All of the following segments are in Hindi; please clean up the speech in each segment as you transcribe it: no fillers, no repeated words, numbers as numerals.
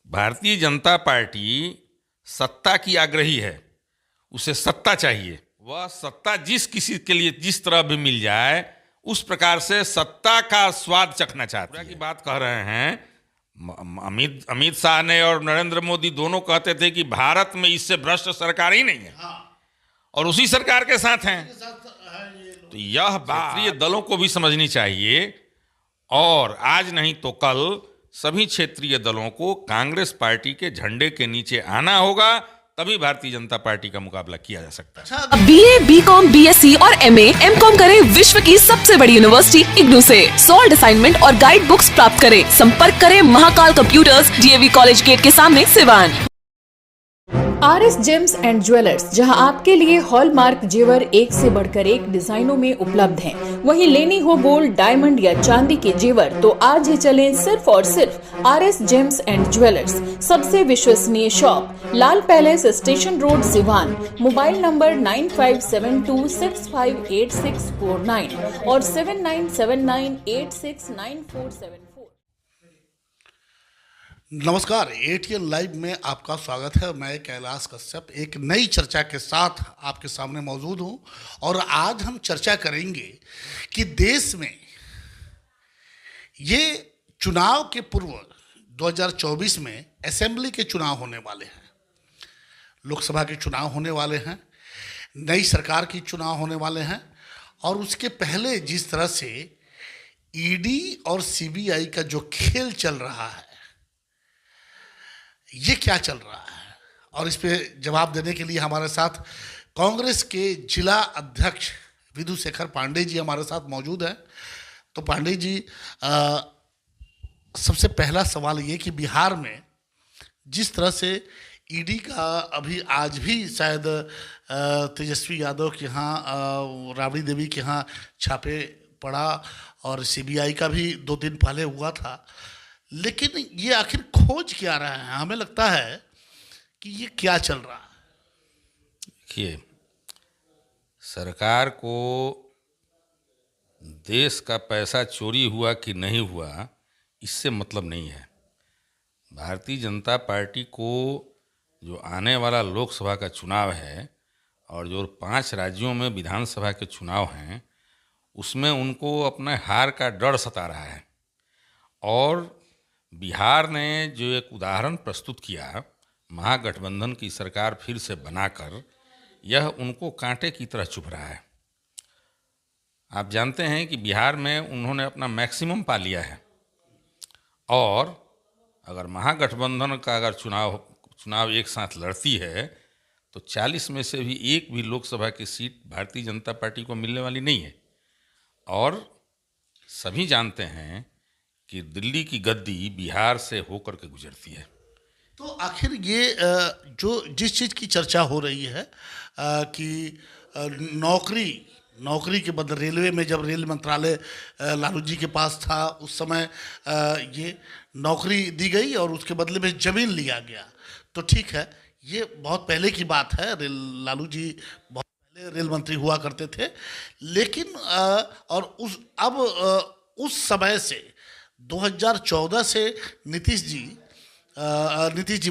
भारतीय जनता पार्टी सत्ता की आग्रही है, उसे सत्ता चाहिए। वह सत्ता जिस किसी के लिए जिस तरह भी मिल जाए उस प्रकार से सत्ता का स्वाद चखना चाहती है। की बात कह रहे हैं अमित शाह ने और नरेंद्र मोदी दोनों कहते थे कि भारत में इससे भ्रष्ट सरकार ही नहीं है। और उसी सरकार के साथ हैं। तो यह क्षेत्रीय दलों को भी समझनी चाहिए और आज नहीं तो कल सभी क्षेत्रीय दलों को कांग्रेस पार्टी के झंडे के नीचे आना होगा, तभी भारतीय जनता पार्टी का मुकाबला किया जा सकता है। अब BA, BCom, BSc और MA, MCom करें विश्व की सबसे बड़ी यूनिवर्सिटी इग्नू से। सॉल्ड असाइनमेंट और गाइड बुक्स प्राप्त करें। संपर्क करें Mahakal computers, DAV college gate के सामने, Siwan. RS James and jewellers, जहां आपके लिए हॉलमार्क जेवर एक से बढ़कर एक डिजाइनों में उपलब्ध हैं। वहीं लेनी हो गोल्ड, डायमंड या चांदी के जेवर तो आज ही चलें सिर्फ और सिर्फ RS जेम्स एंड ज्वेलर्स। सबसे विश्वसनीय shop, Lal palace, station road, Siwan. Mobile number 9572658649 और 7979869474। नमस्कार, ATN लाइव में आपका स्वागत है। मैं कैलाश कश्यप एक नई चर्चा के साथ आपके सामने मौजूद हूं और आज हम चर्चा करेंगे कि देश में ये चुनाव के पूर्व 2024 में असेंबली के चुनाव होने वाले हैं, लोकसभा के चुनाव होने वाले हैं, नई सरकार की चुनाव होने वाले हैं और उसके पहले जिस तरह से ED और CBI का जो खेल चल रहा है, ये क्या चल रहा है, और इस पे जवाब देने के लिए हमारे साथ कांग्रेस के जिला अध्यक्ष विधु शेखर पांडे जी हमारे साथ मौजूद हैं। तो पांडे जी, सबसे पहला सवाल ये कि बिहार में जिस तरह से ED का अभी आज भी शायद तेजस्वी यादव के यहाँ, राबड़ी देवी के यहाँ छापे पड़ा और CBI का भी 2 दिन पहले हुआ था, लेकिन ये आखिर खोज क्या रहा है? हमें लगता है कि ये क्या चल रहा है। देखिए, सरकार को देश का पैसा चोरी हुआ कि नहीं हुआ इससे मतलब नहीं है। भारतीय जनता पार्टी को जो आने वाला लोकसभा का चुनाव है और जो 5 राज्यों में विधानसभा के चुनाव हैं, उसमें उनको अपने हार का डर सता रहा है। और बिहार ने जो एक उदाहरण प्रस्तुत किया, महागठबंधन की सरकार फिर से बनाकर, यह उनको कांटे की तरह चुभ रहा है। आप जानते हैं कि बिहार में उन्होंने अपना मैक्सिमम पा लिया है और अगर महागठबंधन का अगर चुनाव एक साथ लड़ती है तो 40 में से भी एक भी लोकसभा की सीट भारतीय जनता पार्टी को मिलने वाली नहीं है। और सभी जानते हैं कि दिल्ली की गद्दी बिहार से होकर के गुजरती है। तो आखिर ये जो जिस चीज़ की चर्चा हो रही है कि नौकरी के बदले रेलवे में, जब रेल मंत्रालय लालू जी के पास था उस समय ये नौकरी दी गई और उसके बदले में ज़मीन लिया गया। तो ठीक है, ये बहुत पहले की बात है, लालू जी बहुत पहले रेल मंत्री हुआ करते थे, लेकिन और उस समय से 2014 से नीतीश जी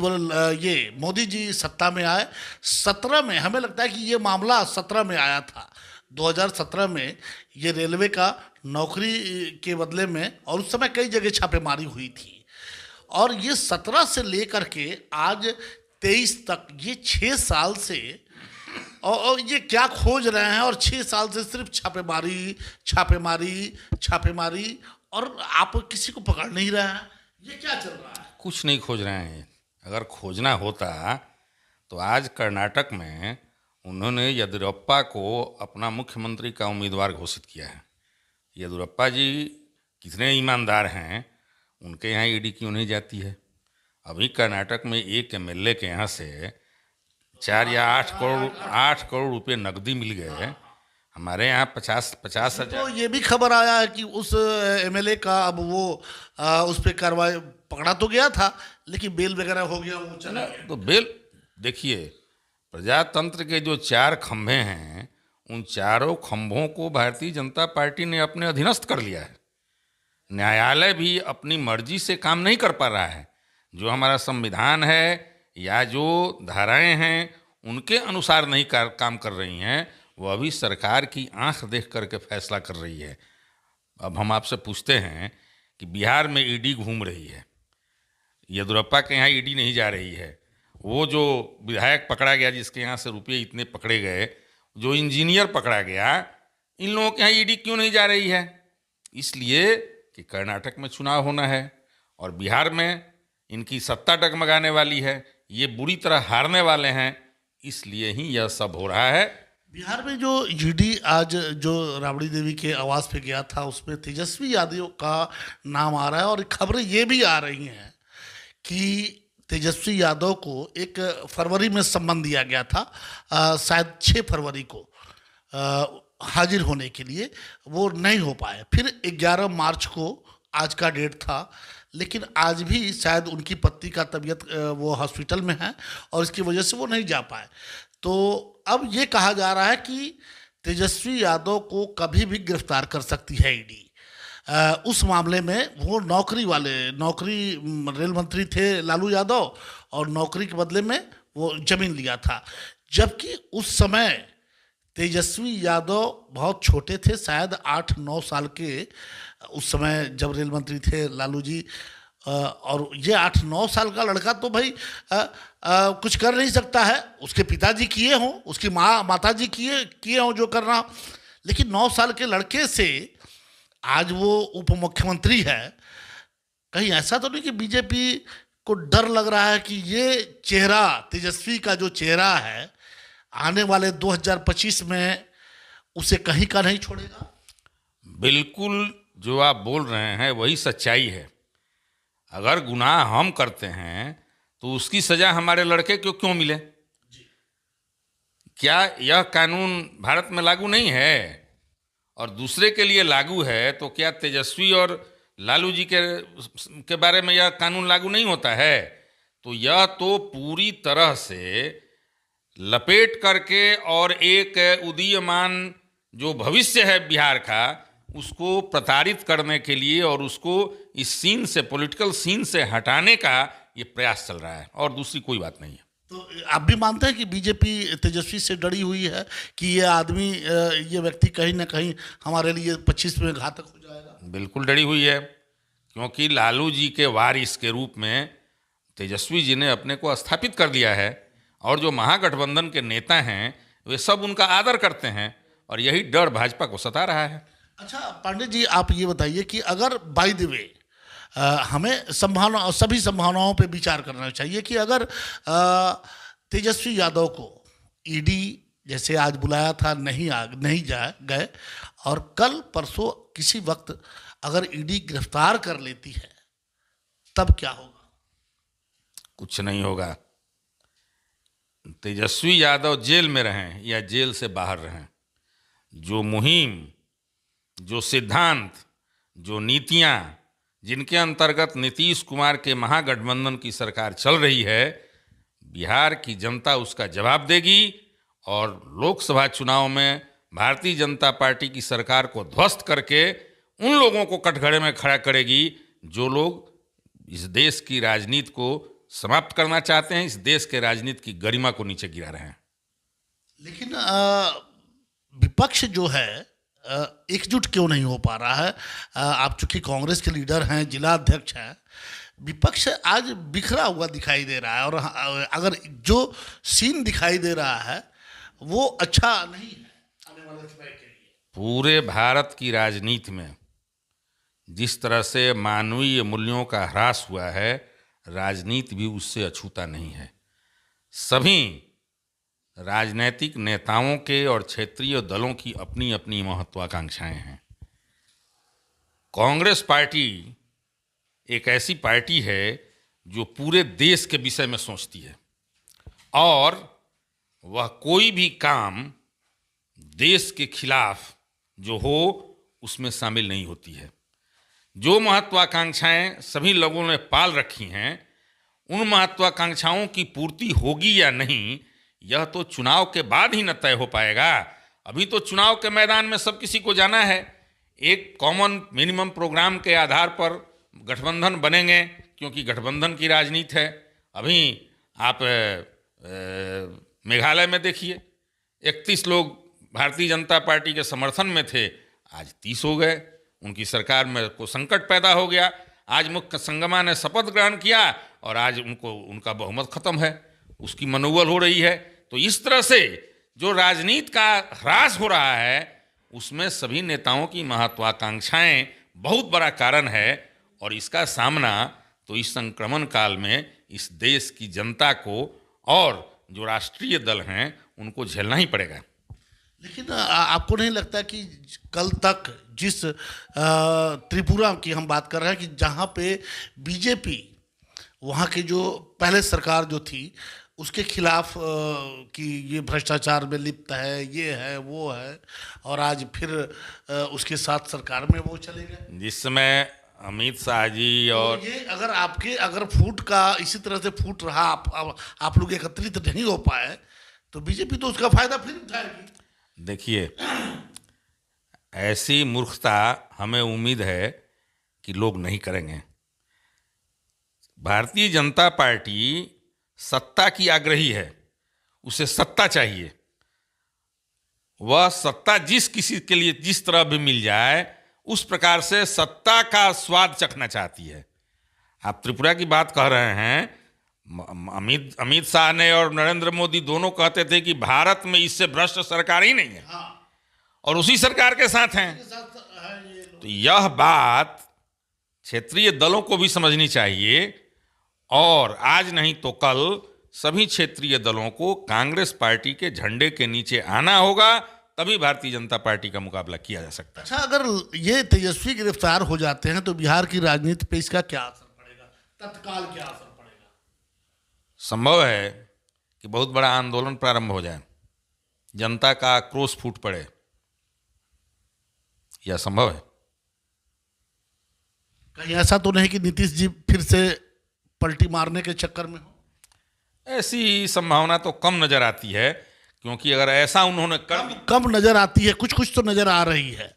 बोले, ये मोदी जी सत्ता में आए। 17 में हमें लगता है कि ये मामला 17 में आया था। 2017 में ये रेलवे का नौकरी के बदले में, और उस समय कई जगह छापेमारी हुई थी। और ये 17 से लेकर के आज 23 तक, ये 6 साल से, और ये क्या खोज रहे हैं, और 6 साल से सिर्फ छापेमारी और आप किसी को पकड़ नहीं रहे हैं। ये क्या चल रहा है? कुछ नहीं खोज रहे हैं। अगर खोजना होता तो आज कर्नाटक में उन्होंने येदियुरप्पा को अपना मुख्यमंत्री का उम्मीदवार घोषित किया है। येदियुरप्पा जी कितने ईमानदार हैं, उनके यहाँ ED क्यों नहीं जाती है? अभी कर्नाटक में एक MLA के यहाँ से 4 या 8 करोड़ रुपये नकदी मिल गए। हमारे यहाँ 50 हजार। तो ये भी खबर आया है कि उस MLA का अब वो उस पर कार्रवाई, पकड़ा तो गया था लेकिन बेल वगैरह हो गया, वो चला गया। तो बेल, देखिए, प्रजातंत्र के जो 4 खंभे हैं, उन चारों खंभों को भारतीय जनता पार्टी ने अपने अधीनस्थ कर लिया है। न्यायालय भी अपनी मर्जी से काम नहीं कर पा रहा है। जो हमारा संविधान है या जो धाराएं हैं उनके अनुसार नहीं काम कर रही हैं, वह भी सरकार की आंख देख करके फैसला कर रही है। अब हम आपसे पूछते हैं कि बिहार में ईडी घूम रही है, येदियुरप्पा के यहाँ ईडी नहीं जा रही है। वो जो विधायक पकड़ा गया जिसके यहाँ से रुपये इतने पकड़े गए, जो इंजीनियर पकड़ा गया, इन लोगों के यहाँ ईडी क्यों नहीं जा रही है? इसलिए कि कर्नाटक में चुनाव होना है और बिहार में इनकी सत्ता डगमगाने वाली है, ये बुरी तरह हारने वाले हैं, इसलिए ही यह सब हो रहा है। बिहार में जो ईडी आज जो राबड़ी देवी के आवास पे गया था, उसमें तेजस्वी यादव का नाम आ रहा है और खबरें ये भी आ रही हैं कि तेजस्वी यादव को 1 फरवरी में सम्मन दिया गया था, शायद 6 फरवरी को हाजिर होने के लिए, वो नहीं हो पाए। फिर 11 मार्च को आज का डेट था, लेकिन आज भी शायद उनकी पत्नी का तबीयत, वो हॉस्पिटल में है और इसकी वजह से वो नहीं जा पाए। तो अब ये कहा जा रहा है कि तेजस्वी यादव को कभी भी गिरफ्तार कर सकती है ईडी। उस मामले में वो नौकरी रेल मंत्री थे लालू यादव, और नौकरी के बदले में वो जमीन लिया था, जबकि उस समय तेजस्वी यादव बहुत छोटे थे, शायद 8-9 साल के उस समय जब रेल मंत्री थे लालू जी। और ये 8-9 साल का लड़का तो भाई कुछ कर नहीं सकता है। उसके पिताजी किए हों, उसकी माताजी किए हों जो करना, लेकिन 9 साल के लड़के से आज वो उप मुख्यमंत्री है। कहीं ऐसा तो नहीं कि बीजेपी को डर लग रहा है कि ये चेहरा, तेजस्वी का जो चेहरा है, आने वाले 2025 में उसे कहीं का नहीं छोड़ेगा? बिल्कुल, जो आप बोल रहे हैं वही सच्चाई है। अगर गुनाह हम करते हैं तो उसकी सजा हमारे लड़के को क्यों मिले? क्या यह कानून भारत में लागू नहीं है और दूसरे के लिए लागू है, तो क्या तेजस्वी और लालू जी के बारे में यह कानून लागू नहीं होता है? तो यह तो पूरी तरह से लपेट करके और एक उदीयमान जो भविष्य है बिहार का, उसको प्रताड़ित करने के लिए और उसको इस सीन से, पॉलिटिकल सीन से हटाने का ये प्रयास चल रहा है, और दूसरी कोई बात नहीं है। तो आप भी मानते हैं कि बीजेपी तेजस्वी से डरी हुई है कि ये आदमी, ये व्यक्ति कहीं ना कहीं हमारे लिए 25 में घातक हो जाएगा? बिल्कुल डरी हुई है, क्योंकि लालू जी के वारिस के रूप में तेजस्वी जी ने अपने को स्थापित कर दिया है, और जो महागठबंधन के नेता हैं वे सब उनका आदर करते हैं, और यही डर भाजपा को सता रहा है। अच्छा पांडे जी, आप ये बताइए कि अगर बाय द वे हमें सभी संभावनाओं पे विचार करना चाहिए कि अगर तेजस्वी यादव को ईडी जैसे आज बुलाया था नहीं गए, और कल परसों किसी वक्त अगर ईडी गिरफ्तार कर लेती है, तब क्या होगा? कुछ नहीं होगा। तेजस्वी यादव जेल में रहें या जेल से बाहर रहें, जो मुहिम, जो सिद्धांत, जो नीतियां जिनके अंतर्गत नीतीश कुमार के महागठबंधन की सरकार चल रही है, बिहार की जनता उसका जवाब देगी, और लोकसभा चुनाव में भारतीय जनता पार्टी की सरकार को ध्वस्त करके उन लोगों को कटघरे में खड़ा करेगी जो लोग इस देश की राजनीति को समाप्त करना चाहते हैं, इस देश के राजनीति की गरिमा को नीचे गिरा रहे हैं। लेकिन विपक्ष जो है एकजुट क्यों नहीं हो पा रहा है? आप चूंकि कांग्रेस के लीडर हैं, जिला अध्यक्ष हैं, विपक्ष आज बिखरा हुआ दिखाई दे रहा है, और अगर जो सीन दिखाई दे रहा है वो अच्छा नहीं है आने वाले समय के लिए। पूरे भारत की राजनीति में जिस तरह से मानवीय मूल्यों का ह्रास हुआ है, राजनीति भी उससे अछूता नहीं है। सभी राजनीतिक नेताओं के और क्षेत्रीय दलों की अपनी अपनी महत्वाकांक्षाएं हैं। कांग्रेस पार्टी एक ऐसी पार्टी है जो पूरे देश के विषय में सोचती है, और वह कोई भी काम देश के खिलाफ जो हो उसमें शामिल नहीं होती है। जो महत्वाकांक्षाएं सभी लोगों ने पाल रखी हैं, उन महत्वाकांक्षाओं की पूर्ति होगी या नहीं, यह तो चुनाव के बाद ही न तय हो पाएगा। अभी तो चुनाव के मैदान में सब किसी को जाना है। एक कॉमन मिनिमम प्रोग्राम के आधार पर गठबंधन बनेंगे, क्योंकि गठबंधन की राजनीति है। अभी आप मेघालय में देखिए, 31 लोग भारतीय जनता पार्टी के समर्थन में थे, आज 30 हो गए। उनकी सरकार में को संकट पैदा हो गया। आज मुख्य संगमा ने शपथ ग्रहण किया और आज उनका बहुमत खत्म है, उसकी मनोबल हो रही है। तो इस तरह से जो राजनीति का ह्रास हो रहा है, उसमें सभी नेताओं की महत्वाकांक्षाएं बहुत बड़ा कारण है। और इसका सामना तो इस संक्रमण काल में इस देश की जनता को और जो राष्ट्रीय दल हैं उनको झेलना ही पड़ेगा। लेकिन आपको नहीं लगता कि कल तक जिस त्रिपुरा की हम बात कर रहे हैं कि जहाँ पे बीजेपी वहाँ की जो पहले सरकार जो थी उसके खिलाफ कि ये भ्रष्टाचार में लिप्त है, ये है, वो है, और आज फिर उसके साथ सरकार में वो चले गए। जिस समय अमित शाह जी और तो ये अगर फूट का इसी तरह से फूट रहा, आप लोग एकत्रित नहीं हो पाए, तो बीजेपी तो उसका फायदा फिर उठाएगी। देखिए, ऐसी मूर्खता हमें उम्मीद है कि लोग नहीं करेंगे। भारतीय जनता पार्टी सत्ता की आग्रही है, उसे सत्ता चाहिए। वह सत्ता जिस किसी के लिए जिस तरह भी मिल जाए उस प्रकार से सत्ता का स्वाद चखना चाहती है। आप त्रिपुरा की बात कह रहे हैं, अमित शाह ने और नरेंद्र मोदी दोनों कहते थे कि भारत में इससे भ्रष्ट सरकार ही नहीं है, और उसी सरकार के साथ हैं। तो यह बात क्षेत्रीय दलों को भी समझनी चाहिए, और आज नहीं तो कल सभी क्षेत्रीय दलों को कांग्रेस पार्टी के झंडे के नीचे आना होगा, तभी भारतीय जनता पार्टी का मुकाबला किया जा सकता है। अच्छा, अगर ये तेजस्वी गिरफ्तार हो जाते हैं तो बिहार की राजनीति पे इसका क्या असर पड़ेगा? तत्काल क्या असर पड़ेगा? संभव है कि बहुत बड़ा आंदोलन प्रारंभ हो जाए, जनता का आक्रोश फूट पड़े, यह संभव है। कहीं ऐसा तो नहीं कि नीतीश जी फिर से पलटी मारने के चक्कर में हो? ऐसी संभावना तो कम नजर आती है, क्योंकि अगर ऐसा उन्होंने कम नजर आती है, कुछ तो नजर आ रही है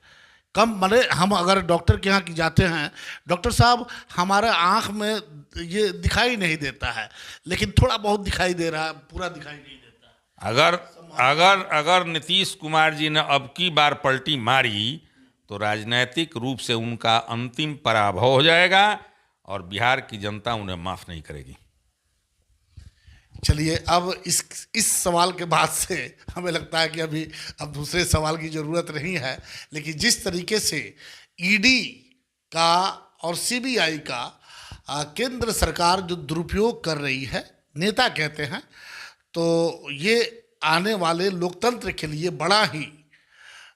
कम। माने हम अगर डॉक्टर के यहाँ जाते हैं, डॉक्टर साहब हमारे आंख में ये दिखाई नहीं देता है, लेकिन थोड़ा बहुत दिखाई दे रहा है, पूरा दिखाई नहीं देता। अगर नीतीश कुमार जी ने अब की बार पलटी मारी तो राजनीतिक रूप से उनका अंतिम पराभव हो जाएगा और बिहार की जनता उन्हें माफ नहीं करेगी। चलिए, अब इस सवाल के बाद से हमें लगता है कि अब दूसरे सवाल की ज़रूरत नहीं है। लेकिन जिस तरीके से ईडी का और सीबीआई का केंद्र सरकार जो दुरुपयोग कर रही है, नेता कहते हैं, तो ये आने वाले लोकतंत्र के लिए बड़ा ही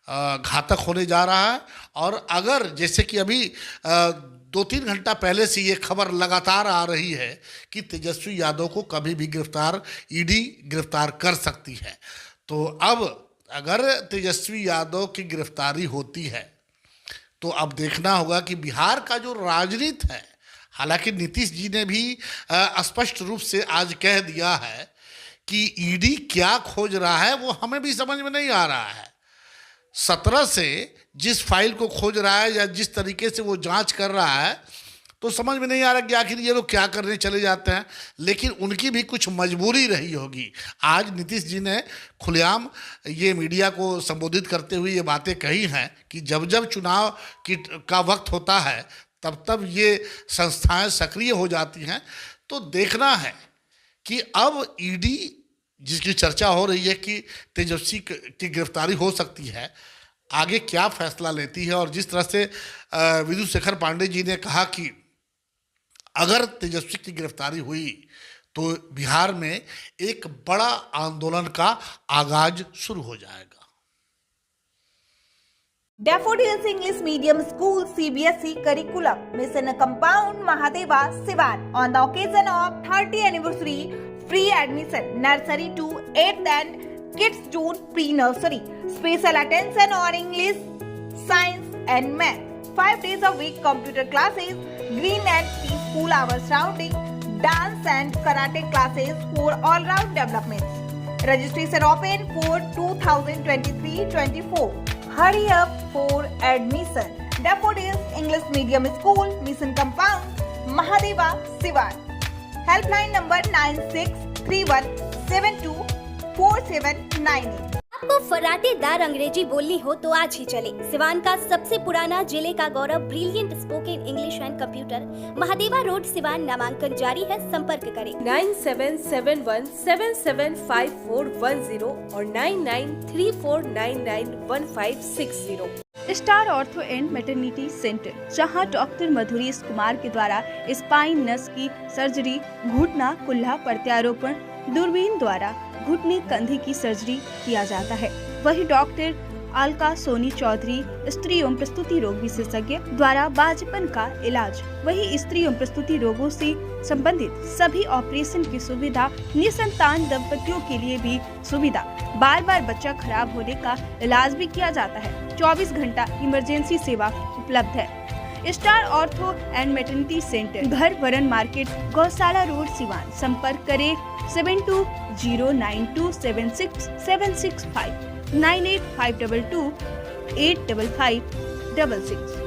घातक होने जा रहा है। और अगर जैसे कि अभी 2-3 घंटा पहले से ये खबर लगातार आ रही है कि तेजस्वी यादव को कभी भी ईडी गिरफ्तार कर सकती है, तो अब अगर तेजस्वी यादव की गिरफ्तारी होती है तो अब देखना होगा कि बिहार का जो राजनीति है, हालांकि नीतीश जी ने भी स्पष्ट रूप से आज कह दिया है कि ईडी क्या खोज रहा है वो हमें भी समझ में नहीं आ रहा है। 17 से जिस फाइल को खोज रहा है या जिस तरीके से वो जांच कर रहा है, तो समझ में नहीं आ रहा कि आखिर ये लोग क्या करने चले जाते हैं। लेकिन उनकी भी कुछ मजबूरी रही होगी। आज नीतीश जी ने खुलेआम ये मीडिया को संबोधित करते हुए ये बातें कही हैं कि जब जब चुनाव का वक्त होता है तब तब ये संस्थाएं सक्रिय हो जाती हैं। तो देखना है कि अब ईडी जिसकी चर्चा हो रही है कि तेजस्वी की गिरफ्तारी हो सकती है, आगे क्या फैसला लेती है। और जिस तरह से विदु शेखर पांडे जी ने कहा कि अगर तेजस्वी की गिरफ्तारी हुई तो बिहार में एक बड़ा आंदोलन का आगाज शुरू हो जाएगा। Daffodils English Medium School CBSE curriculum Mission Compound Mahadeva Sivan on the occasion of 30th anniversary free admission nursery to 8th and kids to pre-nursery. Special attention on English, science and math. 5 days a week computer classes, green and peaceful hours surrounding, dance and karate classes for all-round developments. Registration open for 2023-24. Hurry up for admission. Daffodils English Medium School, Mission Compound, Mahadeva Siwan. Helpline number 9631724798। आपको फराटेदार अंग्रेजी बोलनी हो तो आज ही चले सिवान का सबसे पुराना, जिले का गौरव, brilliant spoken English and computer, Mahadeva road, Siwan. नामांकन जारी है, संपर्क करें 9771775410 और 9934991560। Star ortho and maternity centre, जहां डॉक्टर मधुरीश कुमार के द्वारा स्पाइन, नस की सर्जरी, घुटना, कुल्हा प्रत्यारोपण, दूरबीन द्वारा घुटने, कंधे की सर्जरी किया जाता है। वही डॉक्टर अलका सोनी चौधरी, स्त्री एवं प्रस्तुति रोग विशेषज्ञ द्वारा बाजपन का इलाज। वही स्त्री एवं प्रस्तुति रोगों से संबंधित सभी ऑपरेशन की सुविधा, निसंतान दंपतियों के लिए भी सुविधा, बार बार बच्चा खराब होने का इलाज भी किया जाता है। 24 घंटा इमरजेंसी सेवा उपलब्ध है। Star ortho and maternity centre, घर वरन मार्केट, गौशाला रोड, सिवान। संपर्क करें 7209276765 9852285566।